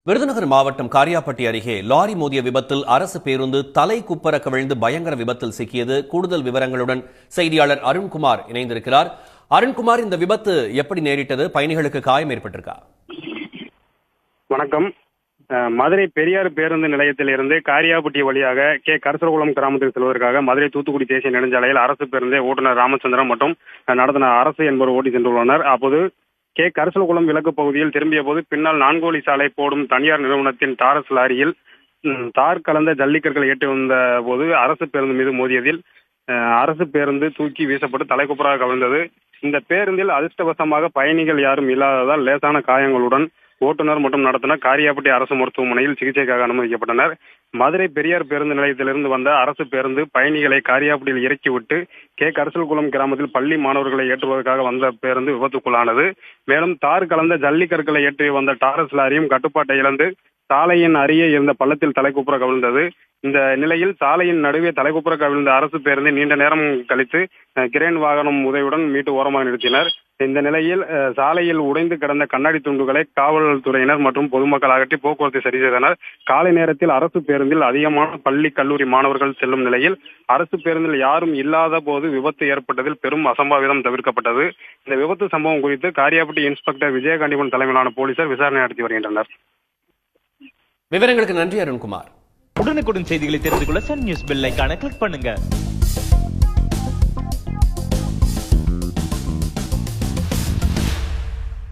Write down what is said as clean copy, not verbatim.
விருதுநகர் மாவட்டம் காரியாபட்டி அருகே லாரி மோதிய விபத்தில் அரசு பேருந்து தலை குப்பர கவிழ்ந்து பயங்கர விபத்தில் சிக்கியது. கூடுதல் விவரங்களுடன் செய்தியாளர் அருண்குமார் இணைந்திருக்கிறார். அருண்குமார், இந்த விபத்து எப்படி நேரிட்டது? பயணிகளுக்கு காயம் ஏற்பட்டிருக்கா? வணக்கம். மதுரை பெரியார் பேருந்து நிலையத்திலிருந்து காரியாபட்டி வழியாக கரிசல்குளம் கிராமத்துக்கு செல்வதற்காக மதுரை தூத்துக்குடி தேசிய நெடுஞ்சாலையில் அரசு பேருந்தை ஓட்டுநர் ராமச்சந்திரன் மற்றும் நடத்துனர் அரசு என்பவர் ஓட்டி சென்றுள்ளனர். அப்போது கரிசல்குளம் விலக்கு பகுதியில் திரும்பிய போது பின்னால் 4 வழி சாலை போடும் தனியார் நிறுவனத்தின் டாரஸ் லாரியில் தார் கலந்த ஜல்லிக்கற்களை ஏற்றி வந்த போது அரசு பேருந்து மீது மோதியதில் அரசு பேருந்து தூக்கி வீசப்பட்டு தலைக்குப்புறாக கவிழ்ந்தது. இந்த பேருந்தில் அதிர்ஷ்டவசமாக பயணிகள் யாரும் இல்லாததால் லேசான காயங்களுடன் ஓட்டுநர் மற்றும் நடத்துனர் காரியாபட்டி அரசு மருத்துவமனையில் சிகிச்சைக்காக அனுமதிக்கப்பட்டனர். மதுரை பெரியார் பேருந்து நிலையத்திலிருந்து வந்த அரசு பேருந்து பயணிகளை காரியாபட்டியில் இறக்கிவிட்டு கரிசல்குளம் கிராமத்தில் பள்ளி மாணவர்களை ஏற்றுவதற்காக வந்த பேருந்து விபத்துக்குள்ளானது. மேலும் தார் கலந்த ஜல்லிக்கற்களை ஏற்றி வந்த டாரஸ் லாரியும் கட்டுப்பாட்டை இழந்து சாலையின் அருகே இருந்த பள்ளத்தில் தலைக்குப்புற கவிழ்ந்தது. இந்த நிலையில் சாலையின் நடுவே தலைக்குப்புற கவிழ்ந்த அரசு பேருந்தை நீண்ட நேரம் கழித்து கிரேன் வாகனம் உதவியுடன் மீட்டு ஓரமாக நிறுத்தினர். இந்த நிலையில் சாலையில் உடைந்து கிடந்த கண்ணாடி துண்டுகளை காவல்துறையினர் மற்றும் பொதுமக்கள் அகற்றி போக்குவரத்தை சரி செய்தனர். காலை நேரத்தில் அரசு பேருந்தில் அதிகமான பள்ளி கல்லூரி மாணவர்கள் செல்லும் நிலையில் அரசு பேருந்தில் யாரும் இல்லாத போது விபத்து ஏற்பட்டதில் பெரும் அசம்பாவிதம் தவிர்க்கப்பட்டது. இந்த விபத்து சம்பவம் குறித்து காரியாபட்டி இன்ஸ்பெக்டர் விஜயகாண்டிபன் தலைமையிலான போலீசார் விசாரணை நடத்தி வருகின்றனர். விவரங்களுக்கு நன்றி அருண்குமார். உடனுக்குடன் செய்திகளை தெரிந்து கொள்ள சன் நியூஸ் பெல் ஐகானை கிளிக் பண்ணுங்க.